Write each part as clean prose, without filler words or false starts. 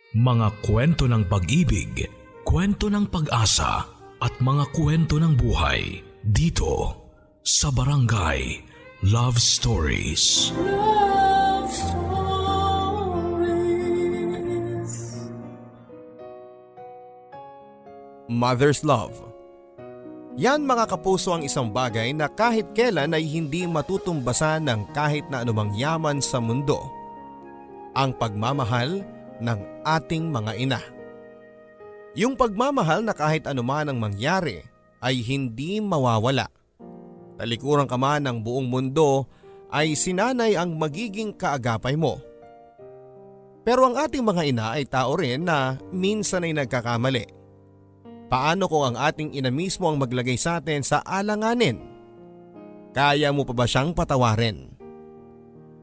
Mga kwento ng pag-ibig, kwento ng pag-asa at mga kwento ng buhay dito sa Barangay Love Stories. Love Stories. Mother's Love. Yan mga kapuso ang isang bagay na kahit kailan ay hindi matutumbasan ng kahit na anumang yaman sa mundo. Ang pagmamahal ng ating mga ina. Yung pagmamahal na kahit anuman ang mangyari ay hindi mawawala. Talikuran ka man ng buong mundo ay sinanay ang magiging kaagapay mo. Pero ang ating mga ina ay tao rin na minsan ay nagkakamali. Paano kung ang ating ina mismo ang maglagay sa atin sa alanganin? Kaya mo pa ba siyang patawarin?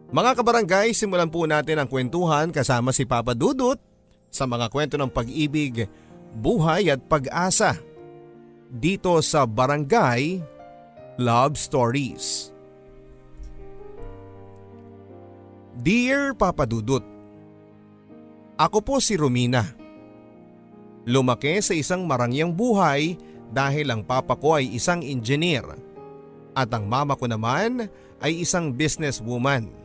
Mga kabarangay, simulan po natin ang kwentuhan kasama si Papa Dudut sa mga kwento ng pag-ibig, buhay at pag-asa dito sa Barangay Love Stories. Dear Papa Dudut, ako po si Romina. Lumaki sa isang marangyang buhay dahil ang papa ko ay isang engineer at ang mama ko naman ay isang businesswoman.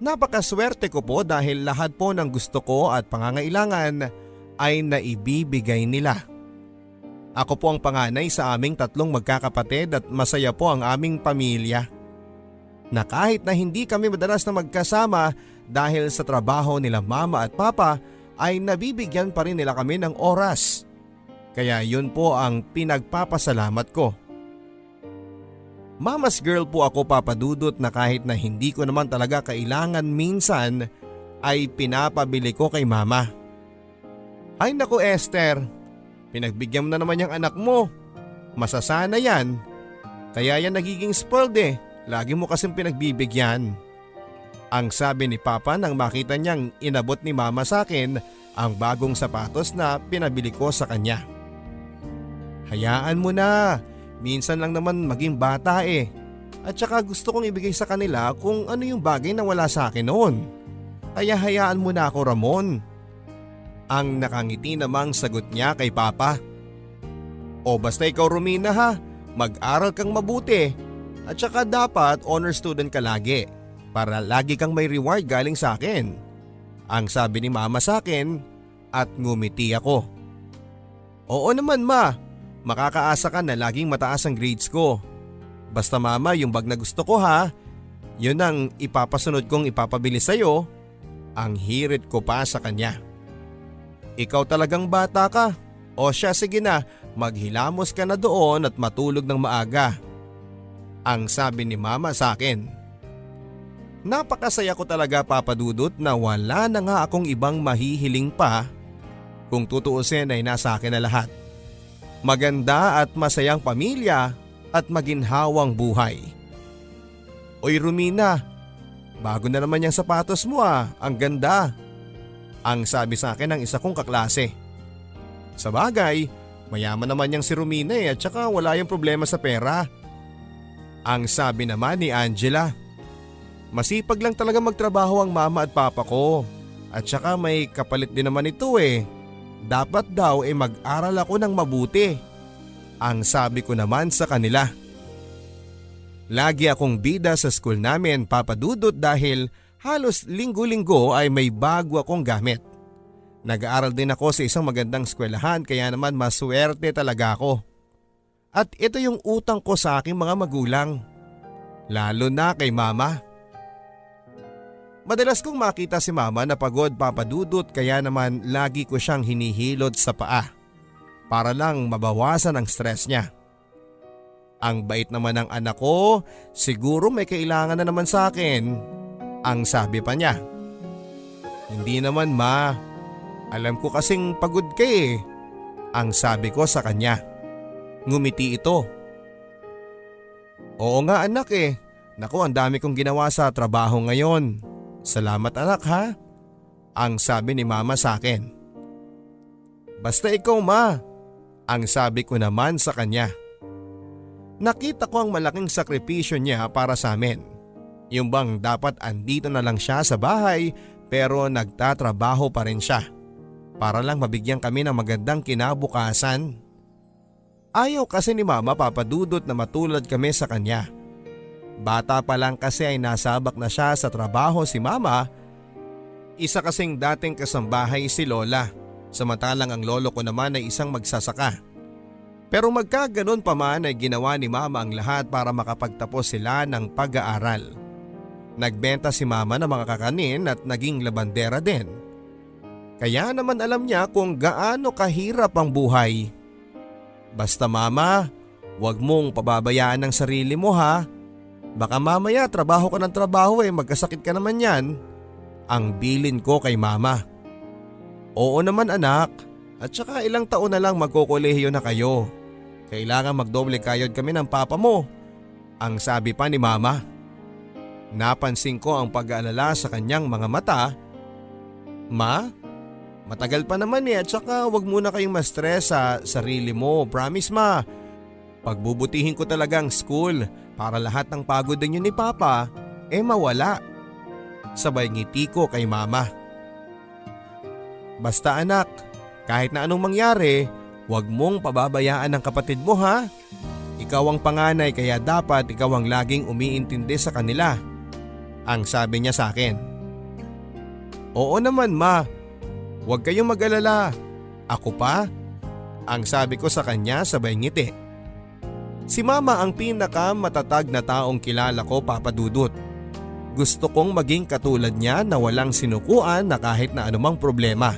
Napakaswerte ko po dahil lahat po ng gusto ko at pangangailangan ay naibibigay nila. Ako po ang panganay sa aming tatlong magkakapatid at masaya po ang aming pamilya. Na kahit na hindi kami madalas na magkasama dahil sa trabaho nila mama at papa ay nabibigyan pa rin nila kami ng oras. Kaya yun po ang pinagpapasalamat ko. Mama's girl po ako, Papa Dudut, na kahit na hindi ko naman talaga kailangan minsan ay pinapabili ko kay mama. Ay naku Esther, pinagbigyan mo na naman yung anak mo. Masasana yan. Kaya yan nagiging spoiled eh. Lagi mo kasing pinagbibigyan. Ang sabi ni Papa nang makita niyang inabot ni Mama sa akin ang bagong sapatos na pinabili ko sa kanya. Hayaan mo na, minsan lang naman maging bata eh. At saka gusto kong ibigay sa kanila kung ano yung bagay na wala sa akin noon. Kaya hayaan mo na ako, Ramon. Ang nakangiti namang sagot niya kay Papa. O basta ikaw Romina ha, mag-aral kang mabuti. At saka dapat honor student ka lagi. Para lagi kang may reward galing sa akin. Ang sabi ni Mama sa akin at ngumiti ako. Oo naman ma, makakaasa ka na laging mataas ang grades ko. Basta Mama, yung bag na gusto ko ha, yun ang ipapasunod kong ipapabili sa'yo. Ang hirit ko pa sa kanya. Ikaw talagang bata ka. O siya sige na, maghilamos ka na doon at matulog ng maaga. Ang sabi ni Mama sa akin. Napakasaya ko talaga Papa Dudut na wala na nga akong ibang mahihiling pa. Kung tutuusin ay nasa akin na lahat. Maganda at masayang pamilya at maginhawang buhay. Oy Romina, bago na naman yung sapatos mo ang ganda. Ang sabi sa akin ng isa kong kaklase. Sa bagay, mayaman naman yang si Romina at saka wala yung problema sa pera. Ang sabi naman ni Angela. Masipag lang talaga magtrabaho ang mama at papa ko. At saka may kapalit din naman ito eh. Dapat daw mag-aral ako ng mabuti. Ang sabi ko naman sa kanila. Lagi akong bida sa school namin, Papa Dudut, dahil halos linggo-linggo ay may bago akong gamit. Nag-aaral din ako sa isang magandang eskwelahan kaya naman maswerte talaga ako. At ito yung utang ko sa aking mga magulang. Lalo na kay mama. Madalas kong makita si mama na pagod Papa Dudut kaya naman lagi ko siyang hinihilod sa paa para lang mabawasan ang stress niya. Ang bait naman ng anak ko, siguro may kailangan na naman sa akin. Ang sabi pa niya. Hindi naman ma, alam ko kasing pagod ka eh. Ang sabi ko sa kanya. Ngumiti ito. Oo nga anak eh, naku ang dami kong ginawa sa trabaho ngayon. Salamat anak ha, ang sabi ni mama sa akin. Basta ikaw ma, ang sabi ko naman sa kanya. Nakita ko ang malaking sakripisyo niya para sa amin. Yung bang dapat andito na lang siya sa bahay pero nagtatrabaho pa rin siya. para lang mabigyan kami ng magandang kinabukasan. Ayaw kasi ni Mama Papadudot na matulad kami sa kanya. Bata pa lang kasi ay nasabak na siya sa trabaho si Mama. Isa kasing dating kasambahay si Lola, samantalang ang lolo ko naman ay isang magsasaka. Pero magkaganon pa man ay ginawa ni Mama ang lahat para makapagtapos sila ng pag-aaral. Nagbenta si Mama ng mga kakanin at naging labandera din. Kaya naman alam niya kung gaano kahirap ang buhay. Basta Mama, huwag mong pababayaan ang sarili mo ha. Baka mamaya trabaho ka ng trabaho magkasakit ka naman yan. Ang bilin ko kay Mama. Oo naman anak, at saka ilang taon na lang magkokolehiyo na kayo. Kailangan magdoble kayod kami ng papa mo, ang sabi pa ni Mama. Napansin ko ang pag-aalala sa kanyang mga mata. Ma, matagal pa naman at saka wag muna kayong ma-stress sa sarili mo, promise ma. Pagbubutihin ko talagang school para lahat ng pagod din yun ni Papa mawala. Sabay ngiti ko kay Mama. Basta anak, kahit na anong mangyari, huwag mong pababayaan ang kapatid mo ha. Ikaw ang panganay kaya dapat ikaw ang laging umiintindi sa kanila. Ang sabi niya sa akin. Oo naman ma, huwag kayong mag-alala. Ako pa? Ang sabi ko sa kanya sabay ngiti. Si Mama ang pinakamatatag na taong kilala ko, Papa Dudut. Gusto kong maging katulad niya na walang sinukuan na kahit na anumang problema.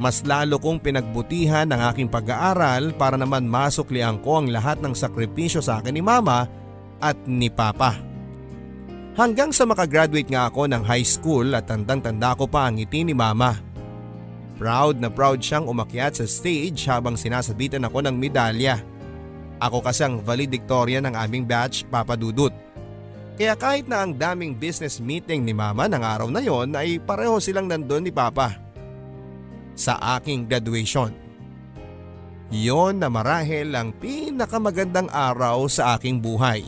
Mas lalo kong pinagbutihan ang aking pag-aaral para naman masuklian ko ang lahat ng sakripisyo sa akin ni Mama at ni Papa. Hanggang sa makagraduate nga ako ng high school at tandang-tanda ko pa ang ngiti ni Mama. Proud na proud siyang umakyat sa stage habang sinasabitan ako ng medalya. Ako kasi ang valedictorian ng aming batch, Papa Dudut. Kaya kahit na ang daming business meeting ni Mama ng araw na yon ay pareho silang nandun ni Papa. Sa aking graduation. Yon na marahil ang pinakamagandang araw sa aking buhay.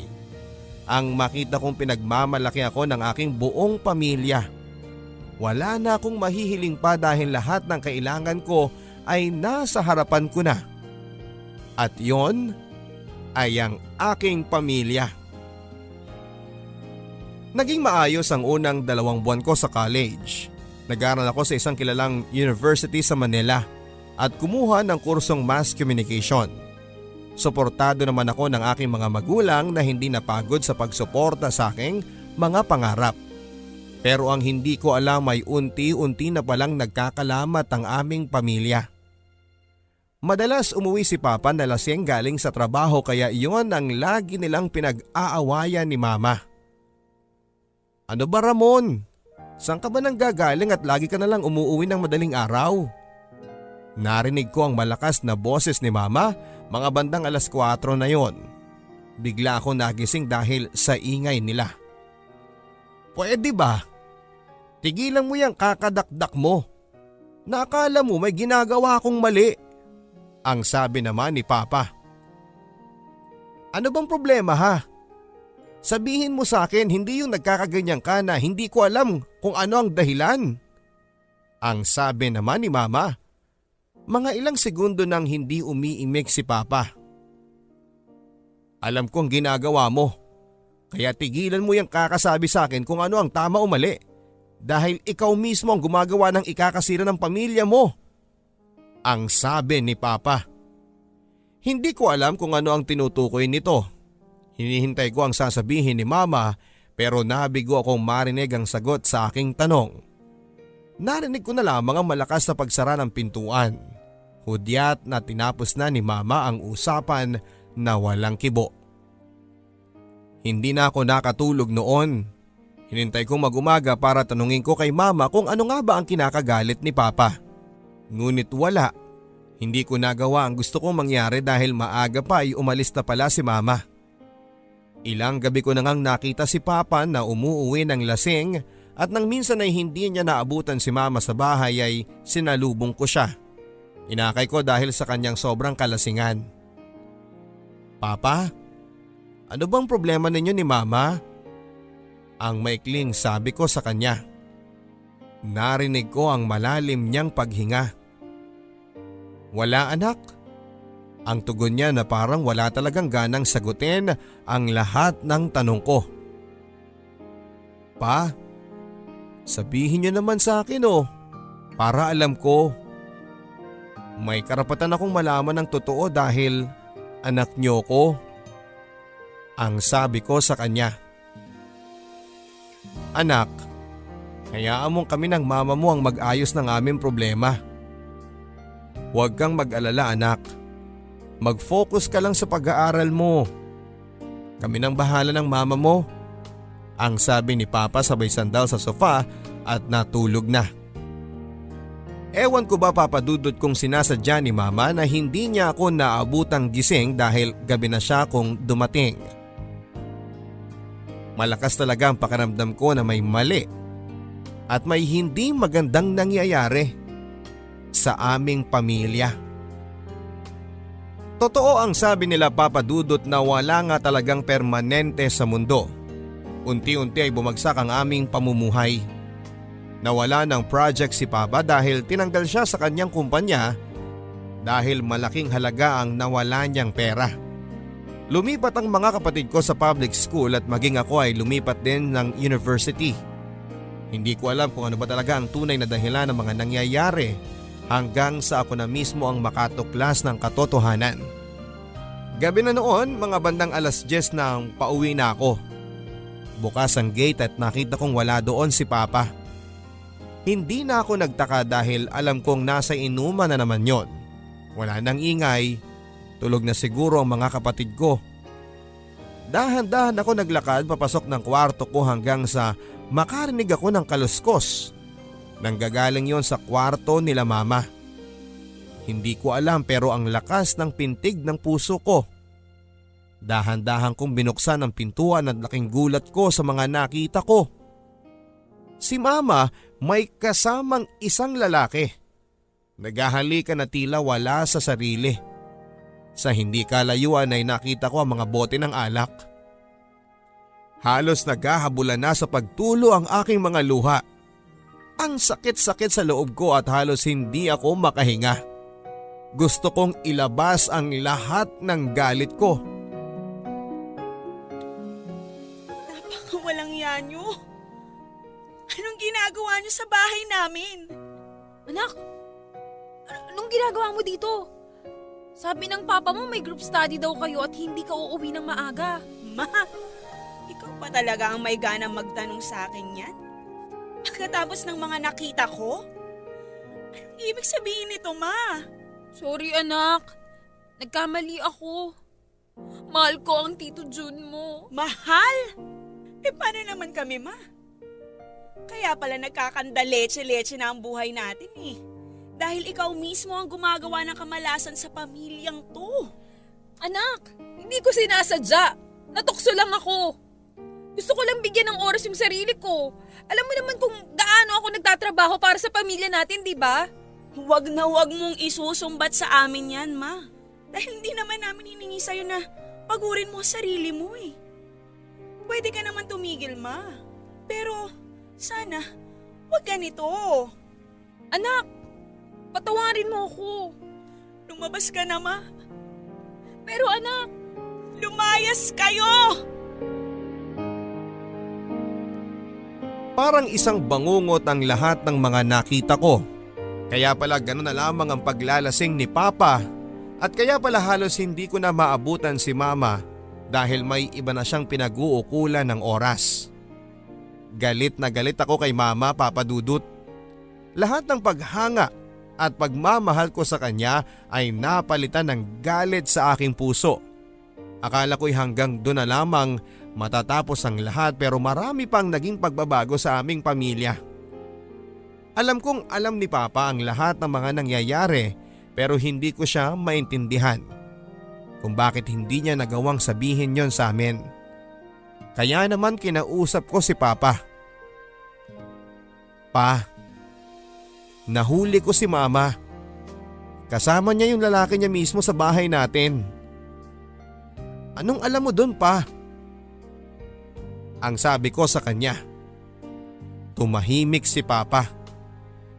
Ang makita kong pinagmamalaki ako ng aking buong pamilya. Wala na akong mahihiling pa dahil lahat ng kailangan ko ay nasa harapan ko na. At yon ay ang aking pamilya. Naging maayos ang unang 2 buwan ko sa college. Nag-aaral ako sa isang kilalang university sa Manila at kumuha ng kursong mass communication. Suportado naman ako ng aking mga magulang na hindi napagod sa pagsuporta sa aking mga pangarap. Pero ang hindi ko alam ay unti-unti na palang nagkakalamat ang aming pamilya. Madalas umuwi si Papa na lasing galing sa trabaho kaya iyon ang lagi nilang pinag-aawayan ni Mama. Ano ba Ramon? Saan ka ba nang gagaling at lagi ka nalang umuuwi ng madaling araw? Narinig ko ang malakas na boses ni Mama mga bandang 4:00 na yon. Bigla akong nagising dahil sa ingay nila. Pwede ba? Tigilan mo yung kakadakdak mo. Nakala mo may ginagawa akong mali. Ang sabi naman ni Papa. Ano bang problema ha? Sabihin mo sa akin hindi yung nagkakaganyan ka na hindi ko alam kung ano ang dahilan. Ang sabi naman ni Mama. Mga ilang segundo nang hindi umiimik si Papa. Alam kong ginagawa mo. Kaya tigilan mo yung kakasabi sa akin kung ano ang tama o mali. Dahil ikaw mismo ang gumagawa ng ikakasira ng pamilya mo. Ang sabi ni Papa. Hindi ko alam kung ano ang tinutukoy nito. Hinihintay ko ang sasabihin ni Mama pero nabigo akong marinig ang sagot sa aking tanong. Narinig ko na lamang ang malakas na pagsara ng pintuan. Hudyat na tinapos na ni Mama ang usapan na walang kibo. Hindi na ako nakatulog noon. Hinintay kong mag-umaga para tanungin ko kay Mama kung ano nga ba ang kinakagalit ni Papa. Ngunit wala. Hindi ko nagawa ang gusto kong mangyari dahil maaga pa ay umalis na pala si Mama. Ilang gabi ko na ngang nakita si Papa na umuuwi ng lasing at nang minsan ay hindi niya naabutan si Mama sa bahay ay sinalubong ko siya. Inakay ko dahil sa kanyang sobrang kalasingan. Papa, ano bang problema ninyo ni Mama? Ang maikling sabi ko sa kanya. Narinig ko ang malalim niyang paghinga. Wala anak. Ang tugon niya na parang wala talagang ganang sagutin ang lahat ng tanong ko. Pa, sabihin niyo naman sa akin para alam ko. May karapatan akong malaman ng totoo dahil anak niyo ko. Ang sabi ko sa kanya. Anak, hayaan mong kami ng mama mo ang mag-ayos ng aming problema. Huwag kang mag-alala anak. Mag-focus ka lang sa pag-aaral mo. Kami nang bahala ng mama mo. Ang sabi ni Papa sabay sandal sa sofa at natulog na. Ewan ko ba papadudot kung sinasadya ni Mama na hindi niya ako naabutang gising dahil gabi na siya kung dumating. Malakas talaga ang pakiramdam ko na may mali at may hindi magandang nangyayari sa aming pamilya. Totoo ang sabi nila Papa Dudut na wala nga talagang permanente sa mundo. Unti-unti ay bumagsak ang aming pamumuhay. Nawala ng project si Papa dahil tinanggal siya sa kanyang kumpanya dahil malaking halaga ang nawala niyang pera. Lumipat ang mga kapatid ko sa public school at maging ako ay lumipat din ng university. Hindi ko alam kung ano ba talaga ang tunay na dahilan ng mga nangyayari hanggang sa ako na mismo ang makatuklas ng katotohanan. Gabi na noon, mga bandang 10:00 nang pauwi na ako. Bukas ang gate at nakita kong wala doon si Papa. Hindi na ako nagtaka dahil alam kong nasa inuman na naman yon. Wala nang ingay, tulog na siguro ang mga kapatid ko. Dahan-dahan ako naglakad papasok ng kwarto ko hanggang sa makarinig ako ng kaluskos. Nanggagaling yon sa kwarto nila Mama. Hindi ko alam pero ang lakas ng pintig ng puso ko. Dahan-dahan kong binuksan ang pintuan at laking gulat ko sa mga nakita ko. Si Mama may kasamang isang lalaki. Naghahalikan na tila wala sa sarili. Sa hindi kalayuan ay nakita ko ang mga bote ng alak. Halos naghahabulan na sa pagtulo ang aking mga luha. Ang sakit-sakit sa loob ko at halos hindi ako makahinga. Gusto kong ilabas ang lahat ng galit ko. Napakawalang yan nyo. Anong ginagawa nyo sa bahay namin? Anak, anong ginagawa mo dito? Sabi ng papa mo may group study daw kayo at hindi ka uuwi ng maaga. Ma, ikaw pa talaga ang may ganang magtanong sa akin yan? Pagkatapos ng mga nakita ko? Anong ibig sabihin nito, Ma? Sorry anak, nagkamali ako. Mahal ko ang Tito Jun mo. Mahal? Paano naman kami, Ma? Kaya pala nagkakandaletse-letse na ang buhay natin Dahil ikaw mismo ang gumagawa ng kamalasan sa pamilyang to. Anak, hindi ko sinasadya. Natukso lang ako. Gusto ko lang bigyan ng oras yung sarili ko. Alam mo naman kung gaano ako nagtatrabaho para sa pamilya natin, di ba? Huwag na huwag mong isusumbat sa amin yan, Ma. Dahil hindi naman namin hiningi sa'yo na pagurin mo sarili mo Pwede ka naman tumigil, Ma. Pero sana, huwag ganito. Anak, patawarin mo ako. Lumabas ka na, Ma. Pero anak, lumayas kayo! Parang isang bangungot ang lahat ng mga nakita ko. Kaya pala gano'n na lamang ang paglalasing ni Papa at kaya pala halos hindi ko na maabutan si Mama dahil may iba na siyang pinag-uukulan ng oras. Galit na galit ako kay Mama, Papa Dudut. Lahat ng paghanga at pagmamahal ko sa kanya ay napalitan ng galit sa aking puso. Akala ko'y hanggang doon na lamang matatapos ang lahat pero marami pang naging pagbabago sa aming pamilya. Alam kong alam ni Papa ang lahat ng mga nangyayari pero hindi ko siya maintindihan kung bakit hindi niya nagawang sabihin yon sa amin. Kaya naman kinausap ko si Papa. Pa, nahuli ko si Mama. Kasama niya yung lalaki niya mismo sa bahay natin. Anong alam mo doon, Pa? Ang sabi ko sa kanya. Tumahimik si Papa.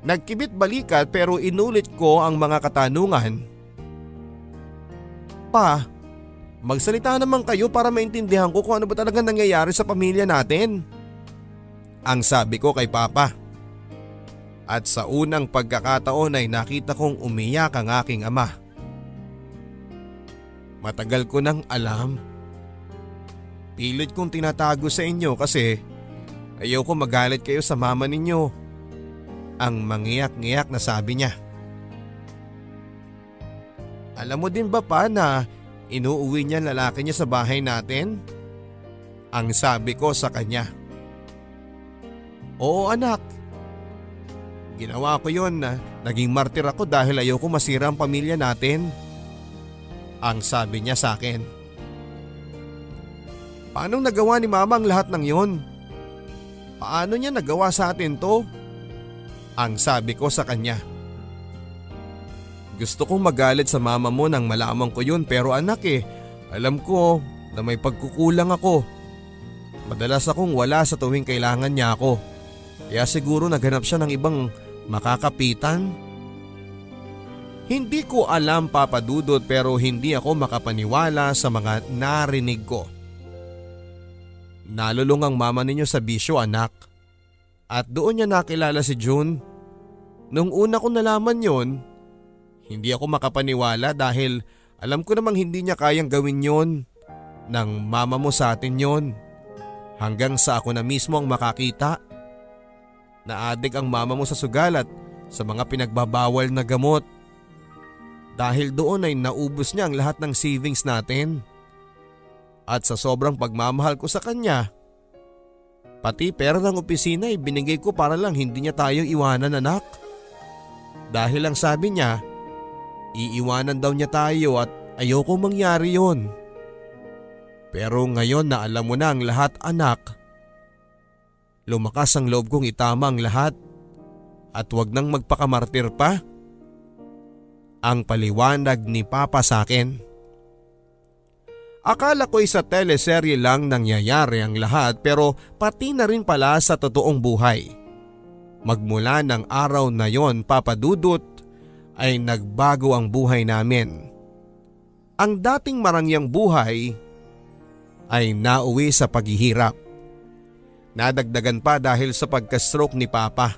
Nagkibit balikat pero inulit ko ang mga katanungan. Pa, magsalita naman kayo para maintindihan ko kung ano ba talaga nangyayari sa pamilya natin. Ang sabi ko kay Papa. At sa unang pagkakataon ay nakita kong umiyak ang aking ama. Matagal ko nang alam. Pilit kong tinatago sa inyo kasi ayoko magalit kayo sa mama ninyo. Ang mangiyak-ngiyak na sabi niya. Alam mo din ba pa na inuuwi niya lalaki niya sa bahay natin? Ang sabi ko sa kanya. Oo anak. Ginawa ko yon na naging martir ako dahil ayoko masira ang pamilya natin. Ang sabi niya sa akin. Paanong nagawa ni mama ang lahat ng yon? Paano niya nagawa sa atin to? Ang sabi ko sa kanya. Gusto kong magalit sa mama mo nang malaman ko yun pero anak alam ko na may pagkukulang ako. Madalas akong wala sa tuwing kailangan niya ako. Kaya siguro naghanap siya ng ibang makakapitan. Hindi ko alam Papa Dudut pero hindi ako makapaniwala sa mga narinig ko. Nalulung ang mama ninyo sa bisyo anak. At doon niya nakilala si June. Nung una ko nalaman yon, hindi ako makapaniwala dahil alam ko namang hindi niya kayang gawin yon. Nang mama mo sa atin yon. Hanggang sa ako na mismo ang makakita. Naadik ang mama mo sa sugal at sa mga pinagbabawal na gamot. Dahil doon ay naubos niya ang lahat ng savings natin. At sa sobrang pagmamahal ko sa kanya, pati pera ng opisina ay binigay ko para lang hindi niya tayo iwanan anak. Dahil ang sabi niya, iiwanan daw niya tayo at ayoko mangyari yon. Pero ngayon na alam mo na ang lahat anak, lumakas ang loob kong itama ang lahat at wag nang magpakamartir pa. Ang paliwanag ni Papa sa akin. Akala ko'y sa teleserye lang nangyayari ang lahat pero pati na rin pala sa totoong buhay. Magmula ng araw na yon Papa Dudut ay nagbago ang buhay namin. Ang dating marangyang buhay ay nauwi sa paghihirap. Nadagdagan pa dahil sa pagka-stroke ni Papa.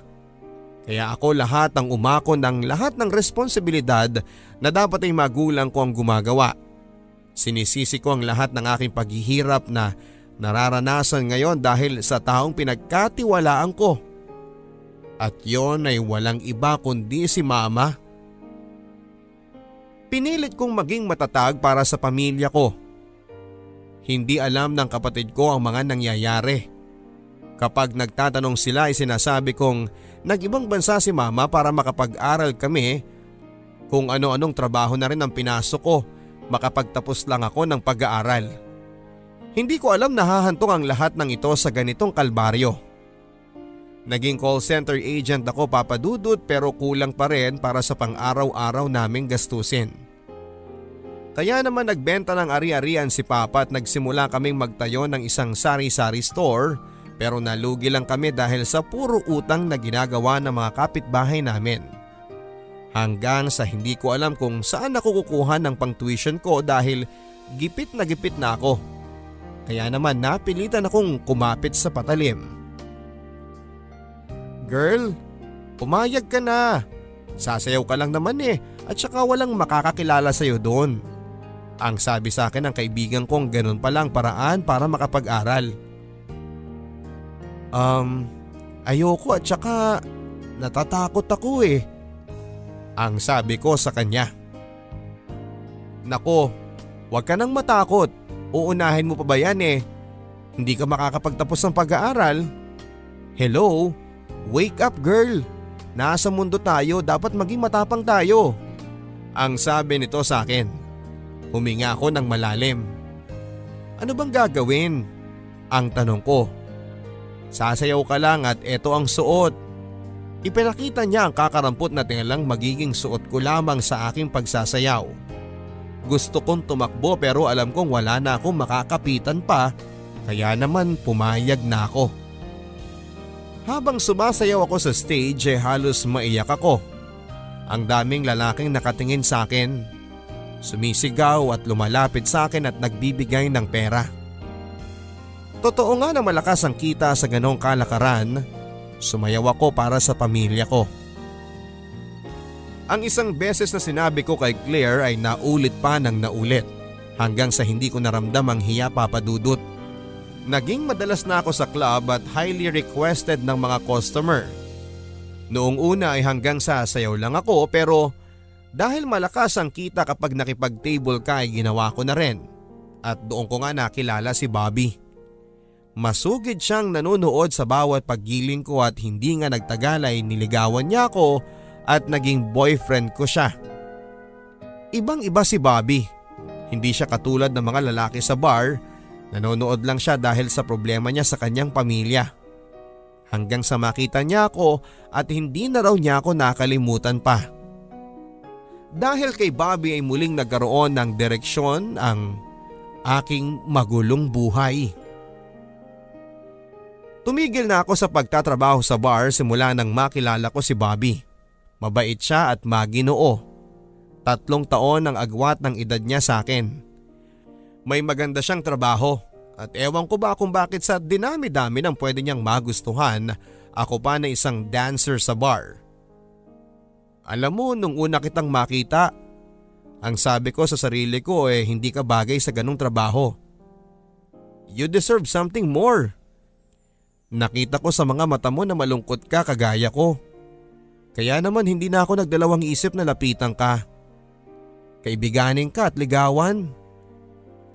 Kaya ako lahat ang umako ng lahat ng responsibilidad na dapat ay magulang ko ang gumagawa. Sinisisi ko ang lahat ng aking paghihirap na nararanasan ngayon dahil sa taong pinagkatiwalaan ko. At yon ay walang iba kundi si Mama. Pinilit kong maging matatag para sa pamilya ko. Hindi alam ng kapatid ko ang mga nangyayari. Kapag nagtatanong sila ay sinasabi kong nag-ibang bansa si Mama para makapag-aral kami. Kung ano-anong trabaho na rin ang pinasok ko. Makapagtapos lang ako ng pag-aaral. Hindi ko alam na hahantong ang lahat ng ito sa ganitong kalbaryo. Naging call center agent ako Papa Dudut pero kulang pa rin para sa pang-araw-araw naming gastusin. Kaya naman nagbenta ng ari-arian si Papa at nagsimula kaming magtayo ng isang sari-sari store pero nalugi lang kami dahil sa puro utang na ginagawa ng mga kapitbahay namin. Hanggang sa hindi ko alam kung saan ako kukuha ng pang-tuition ko dahil gipit na ako. Kaya naman napilitan akong kumapit sa patalim. Girl, pumayag ka na. Sasayaw ka lang naman at saka walang makakakilala sa'yo doon. Ang sabi sa akin ng kaibigan kong ganun palang paraan para makapag-aral. Ayoko at saka natatakot ako Ang sabi ko sa kanya. Nako, huwag ka nang matakot. Uunahin mo pa ba yan Hindi ka makakapagtapos ng pag-aaral. Hello, wake up girl. Nasa mundo tayo, dapat maging matapang tayo. Ang sabi nito sa akin. Huminga ako ng malalim. Ano bang gagawin? Ang tanong ko. Sasayaw ka lang at eto ang suot. Ipinakita niya ang kakarampot na tingalang magiging suot ko lamang sa aking pagsasayaw. Gusto kong tumakbo pero alam kong wala na akong makakapitan pa kaya naman pumayag na ako. Habang sumasayaw ako sa stage halos maiyak ako. Ang daming lalaking nakatingin sa akin. Sumisigaw at lumalapit sa akin at nagbibigay ng pera. Totoo nga na malakas ang kita sa ganong kalakaran. Sumayaw ako para sa pamilya ko. Ang isang beses na sinabi ko kay Claire ay naulit pa ng naulit hanggang sa hindi ko naramdam ang hiya, Papa Dudut. Naging madalas na ako sa club at highly requested ng mga customer. Noong una ay hanggang sa sayaw lang ako pero dahil malakas ang kita kapag nakipag-table ka ay ginawa ko na rin. At doon ko nga nakilala si Bobby. Masugid siyang nanonood sa bawat paggiling ko at hindi nga nagtagal ay niligawan niya ako at naging boyfriend ko siya. Ibang-iba si Bobby. Hindi siya katulad ng mga lalaki sa bar. Nanonood lang siya dahil sa problema niya sa kanyang pamilya. Hanggang sa makita niya ako at hindi na raw niya ako nakalimutan pa. Dahil kay Bobby ay muling nagkaroon ng direksyon ang aking magulong buhay. Tumigil na ako sa pagtatrabaho sa bar simula nang makilala ko si Bobby. Mabait siya at maginoo. 3 taon ang agwat ng edad niya sa akin. May maganda siyang trabaho at ewan ko ba kung bakit sa dinami-dami ng pwede niyang magustuhan, ako pa na isang dancer sa bar. Alam mo, nung una kitang makita, ang sabi ko sa sarili ko hindi ka bagay sa ganung trabaho. You deserve something more. Nakita ko sa mga mata mo na malungkot ka kagaya ko. Kaya naman hindi na ako nagdalawang isip na lapitan ka. Kaibiganin ka at ligawan.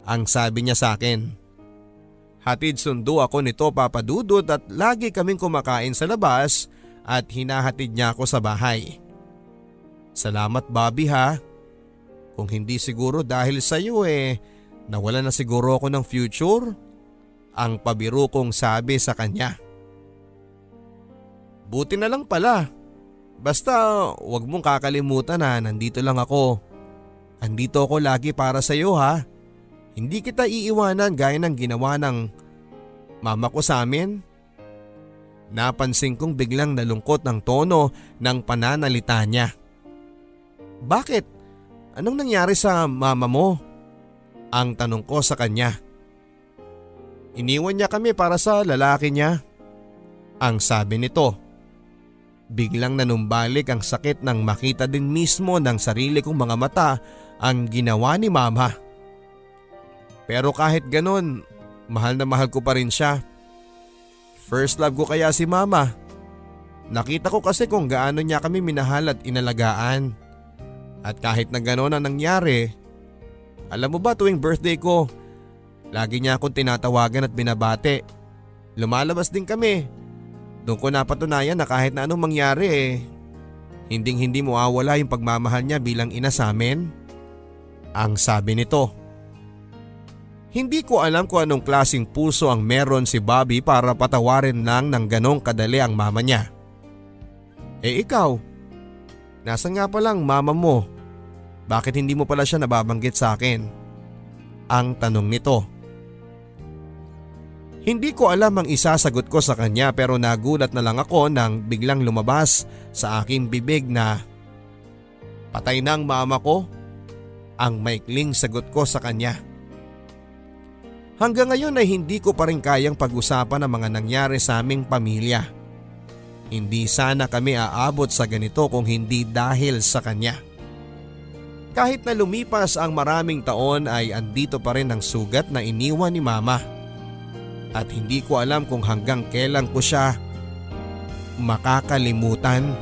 Ang sabi niya sa akin. Hatid sundo ako nito, Papa Dudut, at lagi kaming kumakain sa labas at hinahatid niya ako sa bahay. Salamat, Bobby, ha. Kung hindi siguro dahil sa iyo nawala na siguro ako ng future. Ang pabiro kong sabi sa kanya. Buti na lang pala. Basta wag mong kakalimutan na nandito lang ako. Andito ako lagi para sa iyo, ha. Hindi kita iiwanan gaya ng ginawa ng mama ko sa amin. Napansin kong biglang nalungkot ng tono ng pananalita niya. Bakit? Anong nangyari sa mama mo? Ang tanong ko sa kanya. Iniwan niya kami para sa lalaki niya. Ang sabi nito. Biglang nanumbalik ang sakit nang makita din mismo ng sarili kong mga mata ang ginawa ni mama. Pero kahit ganon, mahal na mahal ko pa rin siya. First love ko kaya si mama. Nakita ko kasi kung gaano niya kami minahal at inalagaan. At kahit na ganon ang nangyari, alam mo ba tuwing birthday ko, lagi niya akong tinatawagan at binabate. Lumalabas din kami. Doon ko napatunayan na kahit na anong mangyari hinding-hindi mawawala yung pagmamahal niya bilang ina sa amin. Ang sabi nito. Hindi ko alam kung anong klaseng puso ang meron si Bobby para patawarin lang ng ganong kadali ang mama niya. Ikaw, nasan nga palang mama mo? Bakit hindi mo pala siya nababanggit sa akin? Ang tanong nito. Hindi ko alam ang isasagot ko sa kanya pero nagulat na lang ako nang biglang lumabas sa aking bibig na patay na ang mama ko. Ang maikling sagot ko sa kanya. Hanggang ngayon ay hindi ko pa rin kayang pag-usapan ang mga nangyari sa aming pamilya. Hindi sana kami aabot sa ganito kung hindi dahil sa kanya. Kahit na lumipas ang maraming taon ay andito pa rin ang sugat na iniwan ni mama. At hindi ko alam kung hanggang kailan ko siya makakalimutan.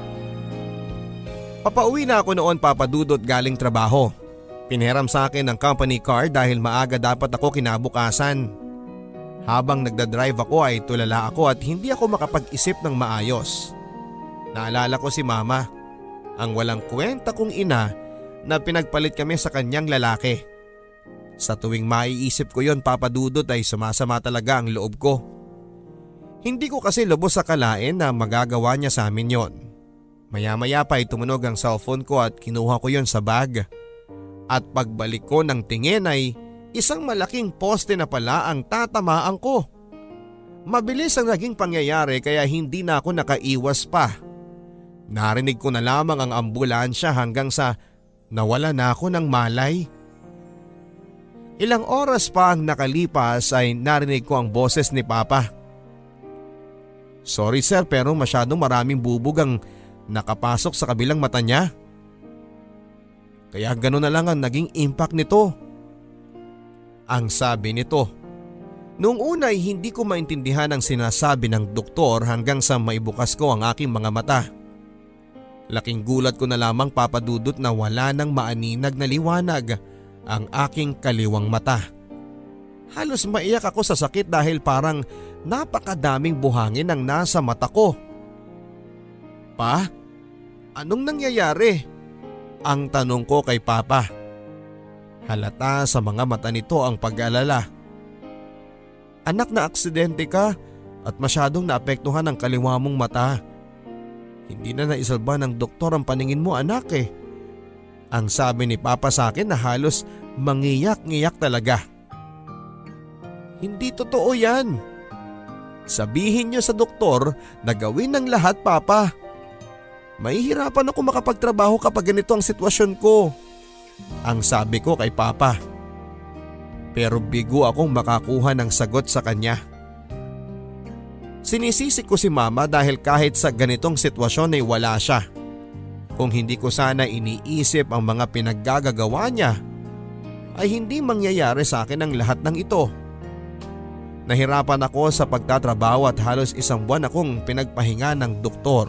Papauwi na ako noon, Papa Dudut, galing trabaho. Pinahiram sa akin ang company car dahil maaga dapat ako kinabukasan. Habang nagdadrive ako ay tulala ako at hindi ako makapag-isip ng maayos. Naalala ko si mama, ang walang kwenta kong ina na pinagpalit kami sa kanyang lalaki. Sa tuwing maiisip ko yon, Papa Dudut, ay sumasama talaga ang loob ko. Hindi ko kasi lubos akalain na magagawa niya sa amin yon. Maya-maya pa ay tumunog ang cellphone ko at kinuha ko yon sa bag. At pagbalik ko ng tingin ay isang malaking poste na pala ang tatamaan ko. Mabilis ang naging pangyayari kaya hindi na ako nakaiwas pa. Narinig ko na lamang ang ambulansya hanggang sa nawala na ako ng malay. Ilang oras pa ang nakalipas ay narinig ko ang boses ni Papa. "Sorry sir, pero masyadong maraming bubog ang nakapasok sa kabilang mata niya. Kaya gano'n na lang ang naging impact nito," ang sabi nito. Noong una ay hindi ko maintindihan ang sinasabi ng doktor hanggang sa maibukas ko ang aking mga mata. Laking gulat ko na lamang, Papa Dudut, na wala nang maaninag na liwanag ang aking kaliwang mata. Halos maiyak ako sa sakit dahil parang napakadaming buhangin ang nasa mata ko. "Pa, anong nangyayari?" ang tanong ko kay Papa. Halata sa mga mata nito ang pag-alala. "Anak, na aksidente ka at masyadong naapektuhan ang kaliwa mong mata. Hindi na naisalba ng doktor ang paningin mo, anak eh," ang sabi ni Papa sa akin na halos mangiyak-ngiyak talaga. "Hindi totoo yan. Sabihin niyo sa doktor na gawin ng lahat, Papa. Mahihirapan ako makapagtrabaho kapag ganito ang sitwasyon ko," ang sabi ko kay Papa. Pero bigo akong makakuha ng sagot sa kanya. Sinisisi ko si Mama dahil kahit sa ganitong sitwasyon ay wala siya. Kung hindi ko sana iniisip ang mga pinaggagawa niya, ay hindi mangyayari sa akin ang lahat ng ito. Nahirapan ako sa pagtatrabaho at halos 1 buwan akong pinagpahinga ng doktor.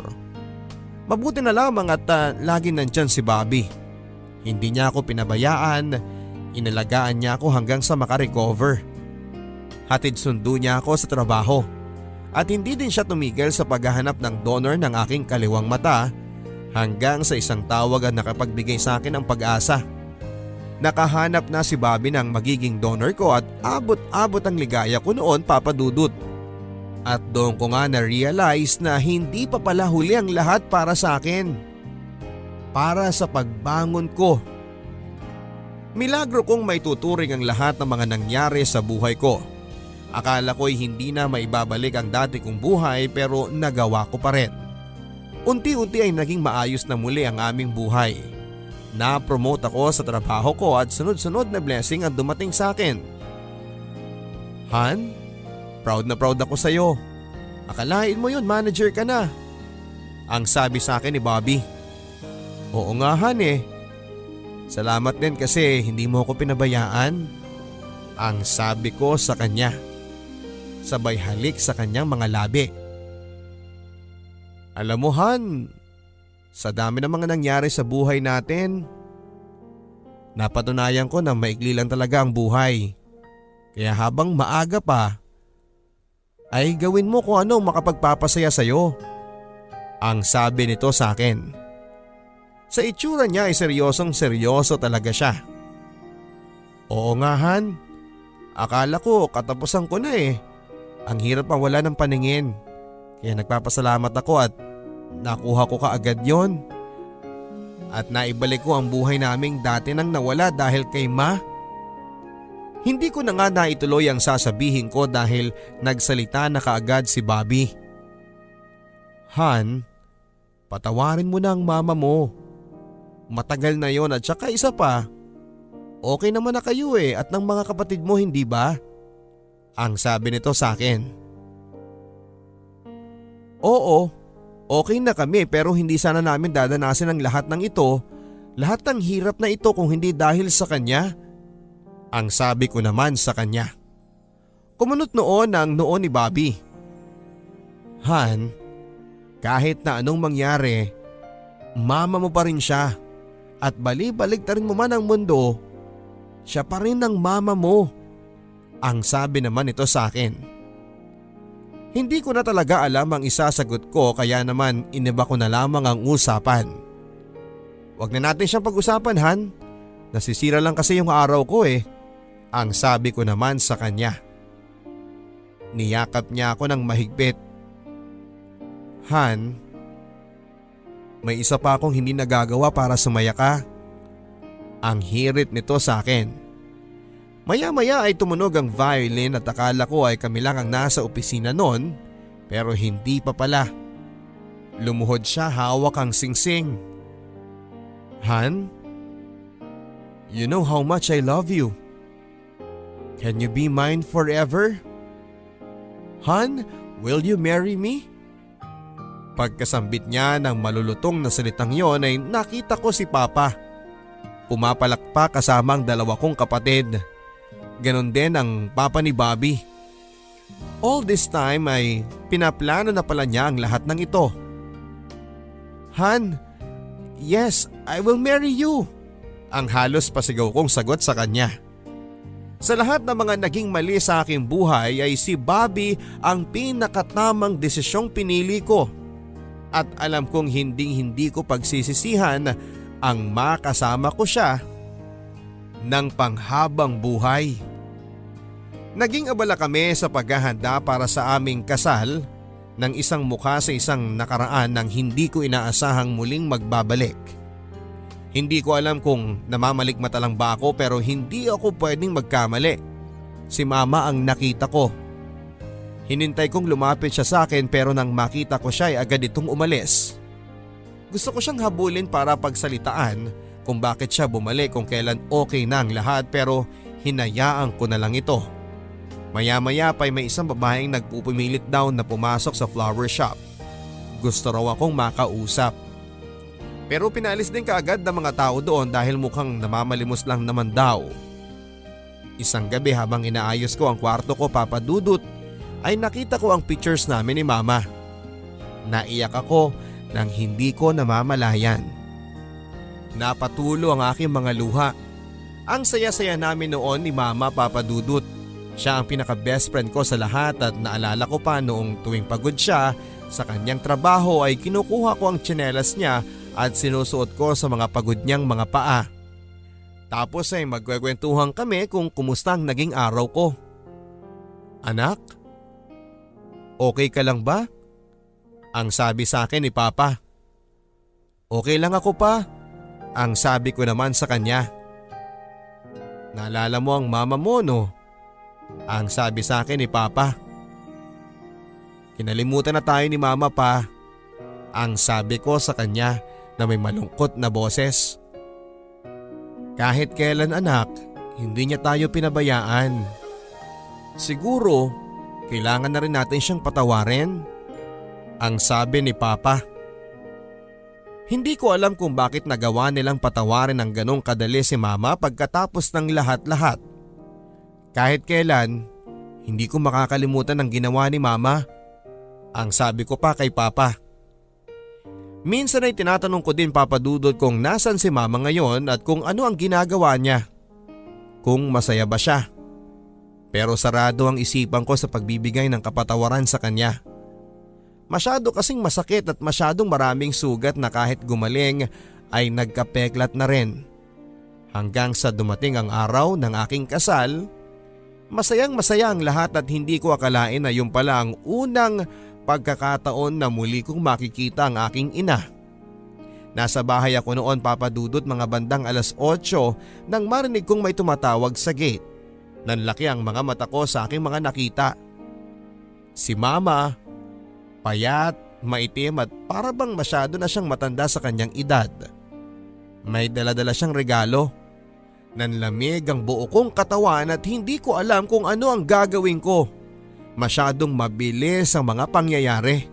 Mabuti na lamang at lagi nandyan si Bobby. Hindi niya ako pinabayaan, inalagaan niya ako hanggang sa makarecover. Hatid sundo niya ako sa trabaho at hindi din siya tumigil sa paghahanap ng donor ng aking kaliwang mata hanggang sa isang tawag ang nakapagbigay sa akin ng pag-asa. Nakahanap na si Bobby ng magiging donor ko at abot-abot ang ligaya ko noon, Papa Dudut. At doon ko nga na-realize na hindi pa pala huli ang lahat para sa akin. Para sa pagbangon ko. Milagro kong may tuturing ang lahat ng mga nangyari sa buhay ko. Akala ko'y hindi na maibabalik ang dati kong buhay pero nagawa ko pa rin. Unti-unti ay naging maayos na muli ang aming buhay. Na-promote ako sa trabaho ko at sunod-sunod na blessing ang dumating sa akin. "Han, proud na proud ako sa'yo. Akalain mo yun, manager ka na," ang sabi sa akin ni Bobby. "Oo nga, Han eh. Salamat din kasi hindi mo ako pinabayaan," ang sabi ko sa kanya. Sabay halik sa kanyang mga labi. "Alam mo, Han, sa dami ng mga nangyari sa buhay natin, napatunayan ko na maikli lang talaga ang buhay. Kaya habang maaga pa, ay gawin mo kung ano makapagpapasaya sa'yo," ang sabi nito sa akin. Sa itsura niya ay seryosong seryoso talaga siya. "Oo nga, Han. Akala ko katapusan ko na eh. Ang hirap ang wala ng paningin. Kaya nagpapasalamat ako at nakuha ko kaagad yon. At naibalik ko ang buhay naming dati nang nawala dahil kay Ma." Hindi ko na nga naituloy ang sasabihin ko dahil nagsalita na kaagad si Bobby. "Han, patawarin mo na ang mama mo. Matagal na yon at saka isa pa, okay naman na kayo eh at ng mga kapatid mo, hindi ba?" ang sabi nito sa akin. "Oo, okay na kami pero hindi sana namin dadanasin ang lahat ng ito, lahat ng hirap na ito kung hindi dahil sa kanya," ang sabi ko naman sa kanya. Kumunot noon ang noon ni Bobby. "Han, kahit na anong mangyari, mama mo pa rin siya at bali-baligtarin mo man ang mundo, siya pa rin ang mama mo," ang sabi naman ito sa akin. Hindi ko na talaga alam ang isasagot ko kaya naman iniba ko na lamang ang usapan. "Wag na natin siyang pag-usapan, Han. Nasisira lang kasi yung araw ko eh," ang sabi ko naman sa kanya. Niyakap niya ako ng mahigpit. "Han, may isa pa akong hindi nagagawa para sumaya ka," ang hirit nito sa akin. Maya-maya ay tumunog ang violin at akala ko ay kami lang ang nasa opisina noon, pero hindi pa pala. Lumuhod siya, hawak ang singsing. Han, you know how much I love you. Can you be mine forever? Han, will you marry me? Pagkasambit niya ng malulutong na salitang yon ay nakita ko si Papa. Pumapalakpak kasama ang dalawa kong kapatid. Ganon din ang papa ni Bobby. All this time ay pinaplano na pala niya ang lahat ng ito. Han, yes, I will marry you. Ang halos pasigaw kong sagot sa kanya. Sa lahat ng mga naging mali sa aking buhay ay si Bobby ang pinakatamang desisyong pinili ko. At alam kong hindi ko pagsisisihan ang makasama ko siya ng panghabang buhay. Naging abala kami sa paghahanda para sa aming kasal ng isang mukha sa isang nakaraan nang hindi ko inaasahang muling magbabalik. Hindi ko alam kung namamalikmata lang ba ako pero hindi ako pwedeng magkamali. Si Mama ang nakita ko. Hinintay kong lumapit siya sa akin pero nang makita ko siya ay agad itong umalis. Gusto ko siyang habulin para pagsalitaan kung bakit siya bumalik kung kailan okay na ang lahat pero hinayaan ko na lang ito. Maya-maya pa ay may isang babaeng nagpupumilit daw na pumasok sa flower shop. Gusto raw akong makausap. Pero pinalis din kaagad ng mga tao doon dahil mukhang namamalimos lang naman daw. Isang gabi habang inaayos ko ang kwarto ko, Papa Dudut, ay nakita ko ang pictures namin ni Mama. Naiyak ako nang hindi ko namamalayan. Napatulo ang aking mga luha. Ang saya-saya namin noon ni Mama, Papa Dudut. Siya ang pinaka-best friend ko sa lahat at naalala ko pa noong tuwing pagod siya sa kanyang trabaho ay kinukuha ko ang tsinelas niya at sinusuot ko sa mga pagod niyang mga paa. Tapos ay magkwekwentuhan kami kung kumusta ang naging araw ko. Anak, okay ka lang ba? Ang sabi sa akin ni Papa. Okay lang ako pa, ang sabi ko naman sa kanya. Naalala mo ang mama mo, no? Ang sabi sa akin ni Papa. Kinalimutan na tayo ni Mama pa. Ang sabi ko sa kanya na may malungkot na boses. Kahit kailan anak, hindi niya tayo pinabayaan. Siguro, kailangan na rin natin siyang patawarin. Ang sabi ni Papa. Hindi ko alam kung bakit nagawa nilang patawarin ng ganong kadali si Mama pagkatapos ng lahat-lahat. Kahit kailan, hindi ko makakalimutan ang ginawa ni Mama. Ang sabi ko pa kay Papa. Minsan ay tinatanong ko din, Papa Dudut, kung nasan si Mama ngayon at kung ano ang ginagawa niya. Kung masaya ba siya. Pero sarado ang isipan ko sa pagbibigay ng kapatawaran sa kanya. Masyado kasing masakit at masyadong maraming sugat na kahit gumaling ay nagkapeklat na rin. Hanggang sa dumating ang araw ng aking kasal, masayang masaya ang lahat at hindi ko akalain na yun pala ang unang pagkakataon na muli kong makikita ang aking ina. Nasa bahay ako noon, Papa Dudut, mga bandang 8:00 nang marinig kong may tumatawag sa gate. Nanlaki ang mga mata ko sa aking mga nakita. Si Mama, payat, maitim at para bang masyado na siyang matanda sa kanyang edad. May daladala siyang regalo. Nanlamig ang buo kong katawan at hindi ko alam kung ano ang gagawin ko. Masyadong mabilis ang mga pangyayari.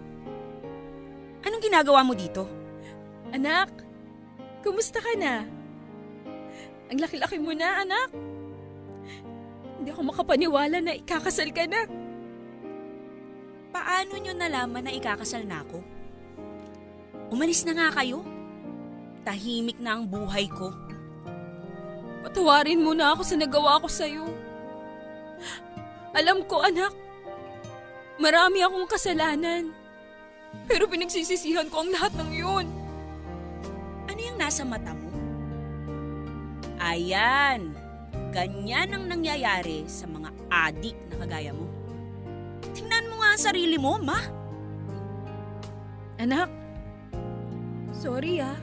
Anong ginagawa mo dito? Anak, kumusta ka na? Ang laki-laki mo na, anak. Hindi ako makapaniwala na ikakasal ka na. Paano nyo nalaman na ikakasal na ako? Umalis na nga kayo. Tahimik na ang buhay ko. Patawarin mo na ako sa nagawa ko sa'yo. Alam ko, anak, marami akong kasalanan. Pero pinagsisisihan ko ang lahat ng yun. Ano yung nasa mata mo? Ayan, ganyan ang nangyayari sa mga adik na kagaya mo. Tingnan mo nga ang sarili mo, Ma. Anak, sorry ah.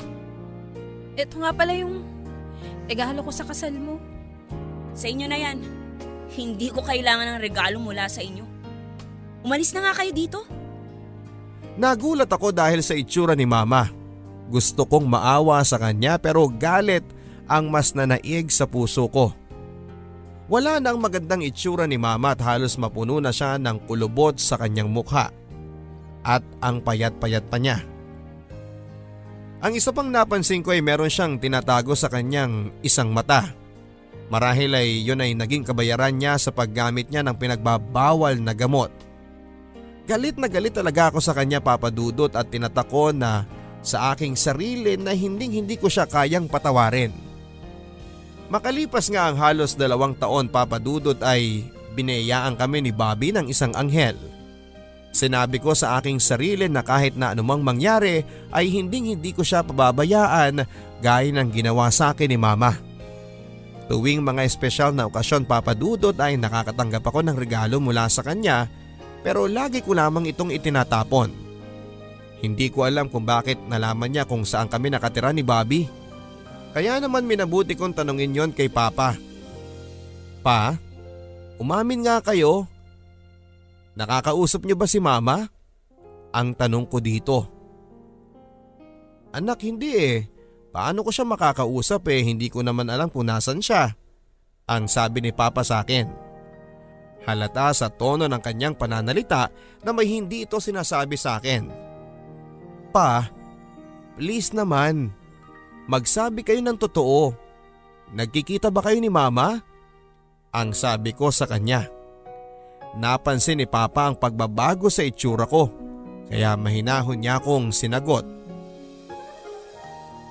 Ito nga pala yung regalo ko sa kasal mo. Sa inyo na yan. Hindi ko kailangan ng regalo mula sa inyo. Umalis na nga kayo dito. Nagulat ako dahil sa itsura ni Mama. Gusto kong maawa sa kanya pero galit ang mas nanaig sa puso ko. Wala nang magandang itsura ni Mama at halos mapuno na siya ng kulubot sa kanyang mukha. At ang payat-payat pa niya. Ang isa pang napansin ko ay meron siyang tinatago sa kanyang isang mata. Marahil ay yun ay naging kabayaran niya sa paggamit niya ng pinagbabawal na gamot. Galit na galit talaga ako sa kanya, Papa Dudut, at tinatako na sa aking sarili na hindi ko siya kayang patawarin. Makalipas nga ang halos 2 taon, Papa Dudut, ay binayaan kami ni Bobby ng isang anghel. Sinabi ko sa aking sarili na kahit na anumang mangyari ay hindi ko siya pababayaan gaya ng ginawa sa akin ni Mama. Tuwing mga espesyal na okasyon, Papa Dudut, ay nakakatanggap ako ng regalo mula sa kanya pero lagi ko lamang itong itinatapon. Hindi ko alam kung bakit nalaman niya kung saan kami nakatira ni Bobby. Kaya naman minabuti kong tanungin yon kay Papa. Pa, umamin nga kayo. Nakakausap niyo ba si Mama? Ang tanong ko dito. Anak, hindi eh. Paano ko siya makakausap eh, hindi ko naman alam kung nasan siya. Ang sabi ni Papa sa akin. Halata sa tono ng kanyang pananalita na may hindi ito sinasabi sa akin. Pa, please naman. Magsabi kayo ng totoo. Nagkikita ba kayo ni Mama? Ang sabi ko sa kanya. Napansin ni Papa ang pagbabago sa itsura ko, kaya mahinahon niya akong sinagot.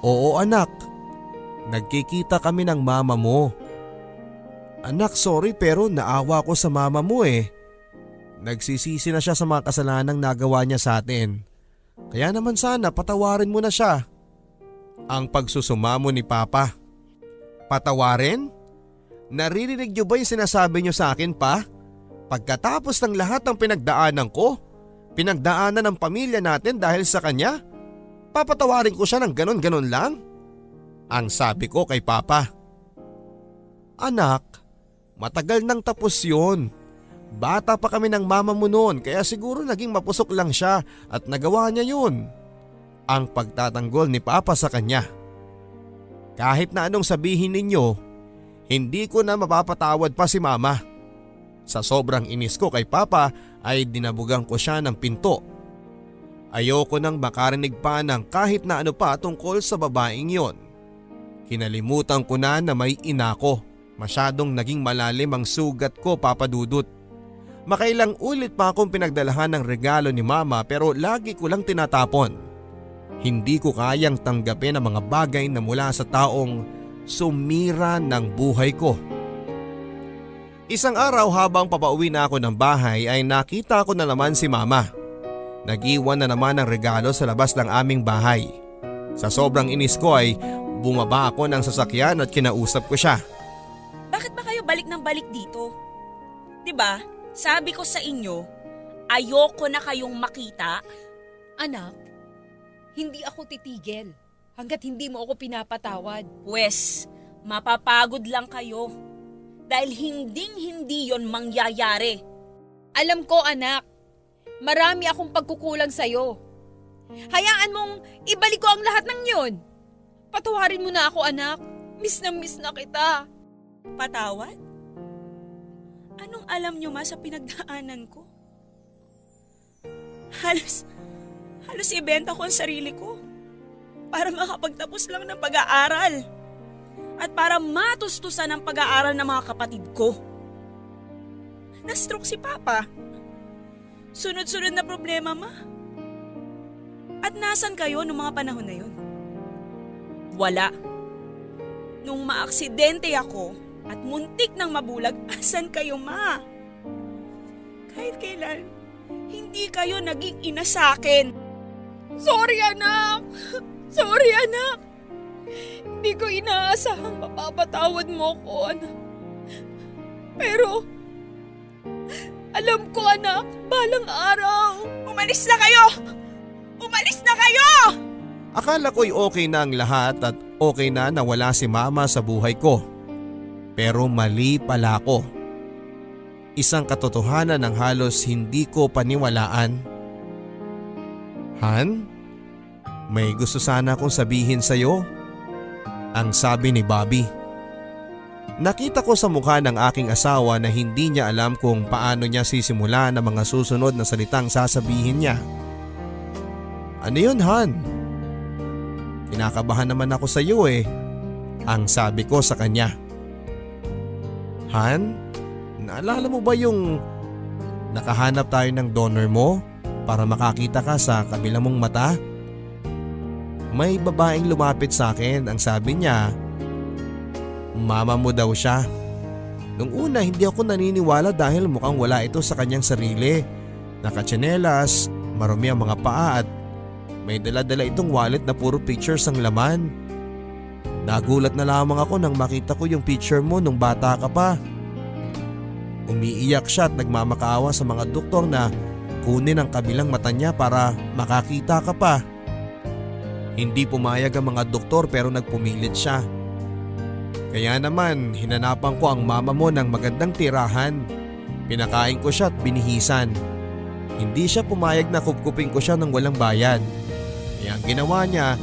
Oo anak, nagkikita kami ng mama mo. Anak, sorry pero naawa ko sa mama mo eh. Nagsisisi na siya sa mga kasalanang nagawa niya sa atin. Kaya naman sana patawarin mo na siya. Ang pagsusumamo ni Papa. Patawarin? Naririnig niyo ba yung sinasabi niyo sa akin, Pa? Pagkatapos ng lahat ng pinagdaanan ko, pinagdaanan ng pamilya natin dahil sa kanya, papatawarin ko siya ng ganon-ganon lang? Ang sabi ko kay Papa. Anak, matagal nang tapos yun. Bata pa kami ng mama mo noon kaya siguro naging mapusok lang siya at nagawa niya yun. Ang pagtatanggol ni Papa sa kanya. Kahit na anong sabihin ninyo, hindi ko na mapapatawad pa si Mama. Sa sobrang inis ko kay Papa ay dinabugan ko siya ng pinto. Ayoko nang makarinig pa ng kahit na ano pa tungkol sa babaeng yon. Kinalimutan ko na may ina ko. Masyadong naging malalim ang sugat ko, Papa Dudut. Makailang ulit pa akong pinagdalahan ng regalo ni Mama pero lagi ko lang tinatapon. Hindi ko kayang tanggapin ang mga bagay na mula sa taong sumira ng buhay ko. Isang araw habang papauwi na ako ng bahay ay nakita ko na naman si Mama. Nag-iwan na naman ng regalo sa labas ng aming bahay. Sa sobrang inis ko ay bumaba ako ng sasakyan at kinausap ko siya. Bakit ba kayo balik ng balik dito? 'Di ba? Sabi ko sa inyo, ayoko na kayong makita. Anak, hindi ako titigil hanggat hindi mo ako pinapatawad. Pwes, mapapagod lang kayo. Dahil hinding-hindi yon mangyayari. Alam ko anak, marami akong pagkukulang sa'yo. Hayaan mong ibalik ko ang lahat ng yon. Patawarin mo na ako anak, miss na kita. Patawad? Anong alam nyo ma sa pinagdaanan ko? Halos ibenta ko ang sarili ko para makapagtapos lang ng pag-aaral at para matustusan ang pag-aaral ng mga kapatid ko. Na-stroke si Papa. Sunod-sunod na problema, Ma. At nasan kayo nung mga panahon na yun? Wala. Nung maaksidente ako at muntik nang mabulag, asan kayo, Ma? Kahit kailan, hindi kayo naging ina sa akin. Sorry anak! Sorry anak! Hindi ko inaasahang mapapatawad mo ko anak. Pero, alam ko anak, balang araw. Umalis na kayo! Umalis na kayo! Akala ko'y okay na ang lahat at okay na nawala si Mama sa buhay ko. Pero mali pala ako. isang katotohanan ng halos hindi ko paniwalaan. Han, may gusto sana akong sabihin sa'yo, ang sabi ni Bobby. Nakita ko sa mukha ng aking asawa na hindi niya alam kung paano niya sisimulan ang mga susunod na salitang sasabihin niya. Ano yun, Han? Kinakabahan naman ako sa iyo ang sabi ko sa kanya. Han, naalala mo ba yung nakahanap tayo ng donor mo para makakita ka sa kabilang mong mata? May babaeng lumapit sa akin, ang sabi niya, mama mo daw siya. Nung una hindi ako naniniwala dahil mukhang wala ito sa kanyang sarili. Nakatsinelas, marumi ang mga paa at may dala-dala itong wallet na puro pictures ang laman. Nagulat na lamang ako nang makita ko yung picture mo nung bata ka pa. Umiiyak siya at nagmamakaawa sa mga doktor na kunin ang kabilang mata niya para makakita ka pa. Hindi pumayag ang mga doktor pero nagpumilit siya. Kaya naman hinanapan ko ang mama mo ng magandang tirahan. Pinakain ko siya at binihisan. Hindi siya pumayag na kupkupin ko siya ng walang bayad. Kaya ang ginawa niya,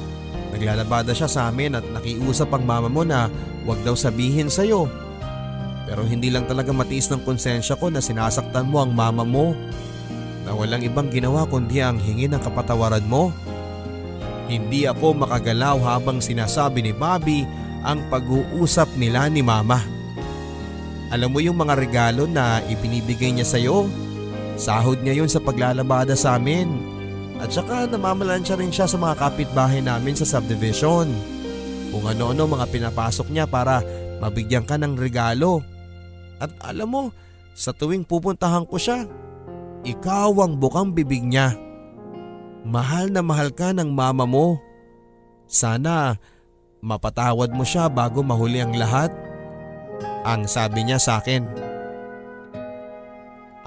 naglalabada siya sa amin at nakiusap ang mama mo na wag daw sabihin sa'yo. Pero hindi lang talaga matiis ng konsensya ko na sinasaktan mo ang mama mo. Na walang ibang ginawa kundi ang hingi ng kapatawaran mo. Hindi ako makagalaw habang sinasabi ni Bobby ang pag-uusap nila ni mama. Alam mo yung mga regalo na ibinibigay niya sa'yo? Sahod niya yun sa paglalabada sa amin. At saka namamalansya rin siya sa mga kapitbahay namin sa subdivision. Kung ano-ano mga pinapasok niya para mabigyan ka ng regalo. At alam mo, sa tuwing pupuntahan ko siya, ikaw ang bukang bibig niya. Mahal na mahal ka ng mama mo. Sana mapatawad mo siya bago mahuli ang lahat, ang sabi niya sa akin.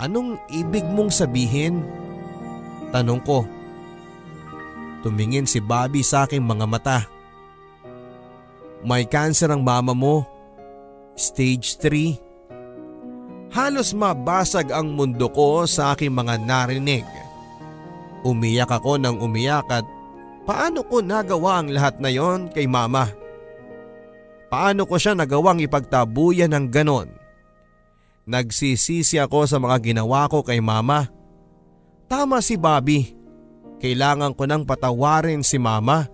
Anong ibig mong sabihin? Tanong ko. Tumingin si Bobby sa aking mga mata. May cancer ang mama mo. Stage 3. Halos mabasag ang mundo ko sa aking mga narinig. Umiyak ako ng umiyak at paano ko nagawa ang lahat na yon kay mama? Paano ko siya nagawang ipagtabuyan ng ganon? Nagsisisi ako sa mga ginawa ko kay mama. Tama si Bobby. Kailangan ko nang patawarin si mama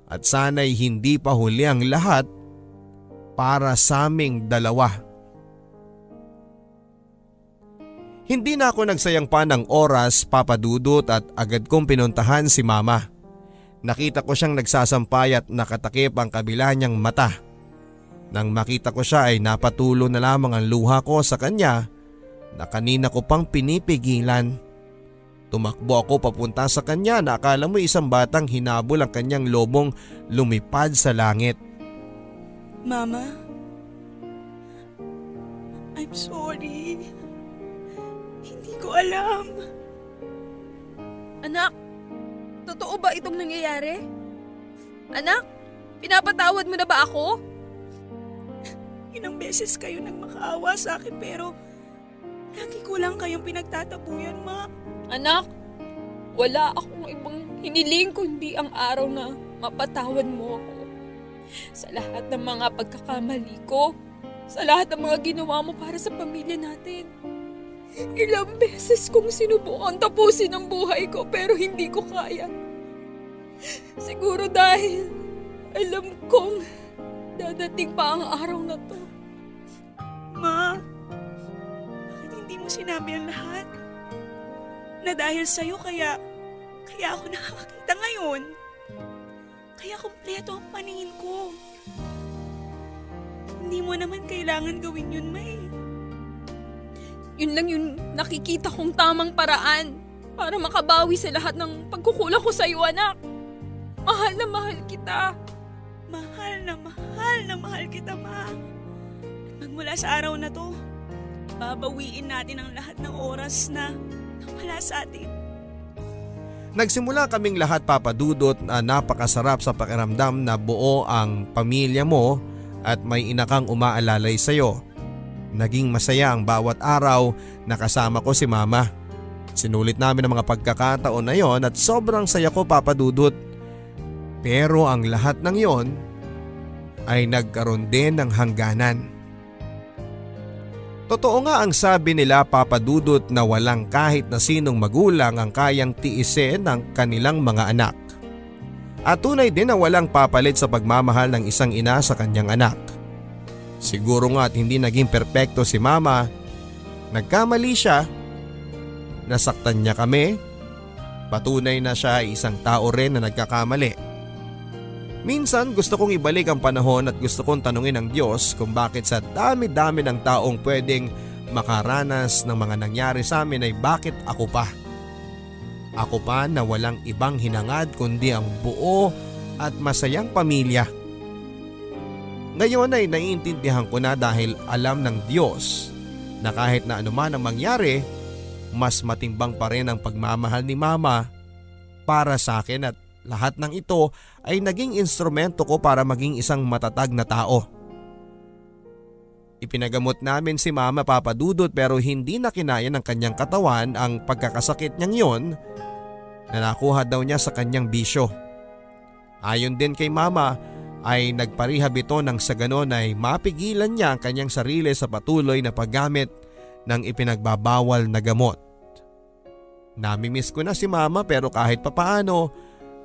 at sana'y hindi pa huli ang lahat para sa aming dalawa. Hindi na ako nagsayang pa ng oras, Papa Dudut, at agad kong pinuntahan si mama. Nakita ko siyang nagsasampay at nakatakip ang kabila niyang mata. Nang makita ko siya ay napatulo na lamang ang luha ko sa kanya na kanina ko pang pinipigilan. Tumakbo ako papunta sa kanya na akala mo isang batang hinabol ang kanyang lobong lumipad sa langit. Mama, I'm sorry. Hindi ko alam. Anak, totoo ba itong nangyayari? Anak, pinapatawad mo na ba ako? Ilang beses kayo nagmakaawa sa akin pero lagi ko lang kayong pinagtatabuyan, Ma. Anak, wala akong ibang hiniling kundi ang araw na mapatawad mo ako. Sa lahat ng mga pagkakamali ko, sa lahat ng mga ginawa mo para sa pamilya natin. Ilang beses kong sinubukan tapusin ang buhay ko pero hindi ko kaya. Siguro dahil alam kong dadating pa ang araw na to. Ma, bakit hindi mo sinabi ang lahat? Na dahil sa'yo kaya ako nakakakita ngayon. Kaya kumpleto ang paningin ko. Hindi mo naman kailangan gawin yun, May. Yun lang yung nakikita kong tamang paraan para makabawi sa lahat ng pagkukulang ko sa iyo, anak. Mahal na mahal kita. Mahal na mahal kita, Ma. At magmula sa araw na to, babawiin natin ang lahat ng oras na nawala sa atin. Nagsimula kaming lahat, Papa Dudut, na napakasarap sa pakiramdam na buo ang pamilya mo at may ina kang umaalalay sa'yo. Naging masaya ang bawat araw na kasama ko si Mama. Sinulit namin ang mga pagkakataon na yon at sobrang saya ko, Papa Dudut. Pero ang lahat ng yon ay nagkaroon din ng hangganan. Totoo nga ang sabi nila, Papa Dudut, na walang kahit na sinong magulang ang kayang tiisin ng kanilang mga anak. At tunay din na walang papalit sa pagmamahal ng isang ina sa kanyang anak. Siguro nga at hindi naging perpekto si Mama, nagkamali siya, nasaktan niya kami, patunay na siya ay isang tao rin na nagkakamali. Minsan gusto kong ibalik ang panahon at gusto kong tanungin ang Diyos kung bakit sa dami-dami ng taong pwedeng makaranas ng mga nangyari sa amin ay bakit ako pa. Ako pa na walang ibang hinangad kundi ang buo at masayang pamilya. Ngayon ay naiintindihan ko na dahil alam ng Diyos na kahit na anuman ang mangyari, mas matimbang pa rin ang pagmamahal ni Mama para sa akin at lahat ng ito ay naging instrumento ko para maging isang matatag na tao. Ipinagamot namin si Mama, Papa Dudut, pero hindi na kinaya ng kanyang katawan ang pagkakasakit niyang yon na nakuha daw niya sa kanyang bisyo. Ayon din kay Mama ay nagparehab ito nang sa ganon ay mapigilan niya ang kanyang sarili sa patuloy na paggamit ng ipinagbabawal na gamot. Namimiss ko na si Mama pero kahit papaano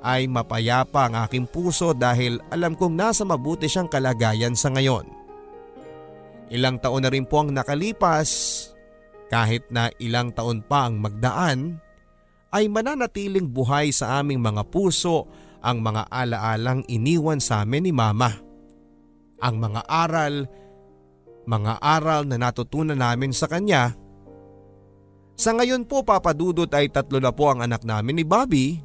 ay mapayapa ang aking puso dahil alam kong nasa mabuti siyang kalagayan sa ngayon. Ilang taon na rin po ang nakalipas, kahit na ilang taon pa ang magdaan, ay mananatiling buhay sa aming mga puso ang mga alaalang iniwan sa amin ni Mama. Ang mga aral na natutunan namin sa kanya. Sa ngayon po, Papa Dudut, ay 3 na po ang anak namin ni Bobby.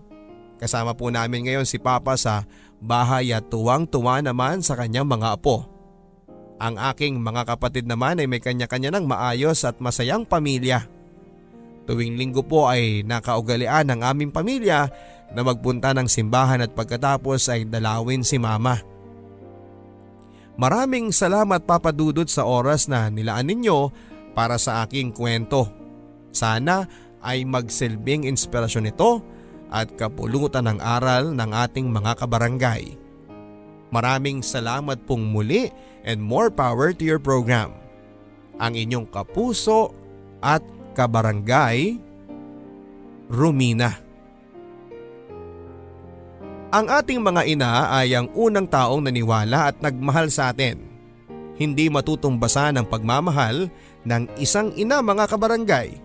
Kasama po namin ngayon si Papa sa bahay at tuwang-tuwa naman sa kanyang mga apo. Ang aking mga kapatid naman ay may kanya-kanya ng maayos at masayang pamilya. Tuwing linggo po ay nakaugalian ng aming pamilya na magpunta ng simbahan at pagkatapos ay dalawin si Mama. Maraming salamat, Papa Dudut, sa oras na nilaan ninyo para sa aking kwento. Sana ay magsilbing inspirasyon ito at kapulutan ng aral ng ating mga kabarangay. Maraming salamat pong muli and more power to your program. Ang inyong kapuso at kabarangay, Romina. Ang ating mga ina ay ang unang taong naniwala at nagmahal sa atin. Hindi matutumbasan ang pagmamahal ng isang ina, mga kabarangay.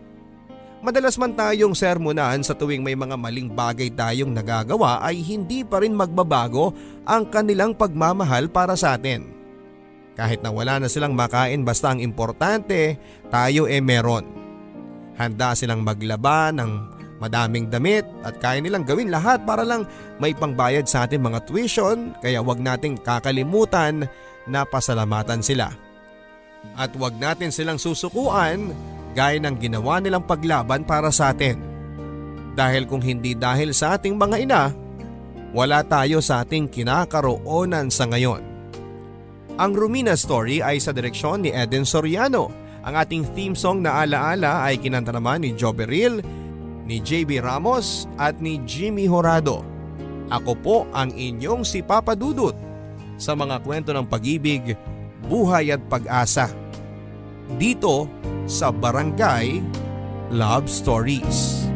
Madalas man tayong sermonan sa tuwing may mga maling bagay tayong nagagawa ay hindi pa rin magbabago ang kanilang pagmamahal para sa atin. Kahit na wala na silang makain, basta ang importante tayo meron. Handa silang maglaba ng madaming damit at kaya nilang gawin lahat para lang may pangbayad sa ating mga tuition, kaya wag nating kakalimutan na pasalamatan sila. At wag natin silang susukuan gaya ng ginawa nilang paglaban para sa atin. Dahil kung hindi dahil sa ating mga ina, wala tayo sa ating kinakaroonan sa ngayon. Ang Romina Story ay sa direksyon ni Eden Soriano. Ang ating theme song na Alaala ay kinanta naman ni Joe Beril, ni JB Ramos at ni Jimmy Horado. Ako po ang inyong si Papa Dudut sa mga kwento ng pag-ibig, buhay at pag-asa. Dito sa Barangay Love Stories.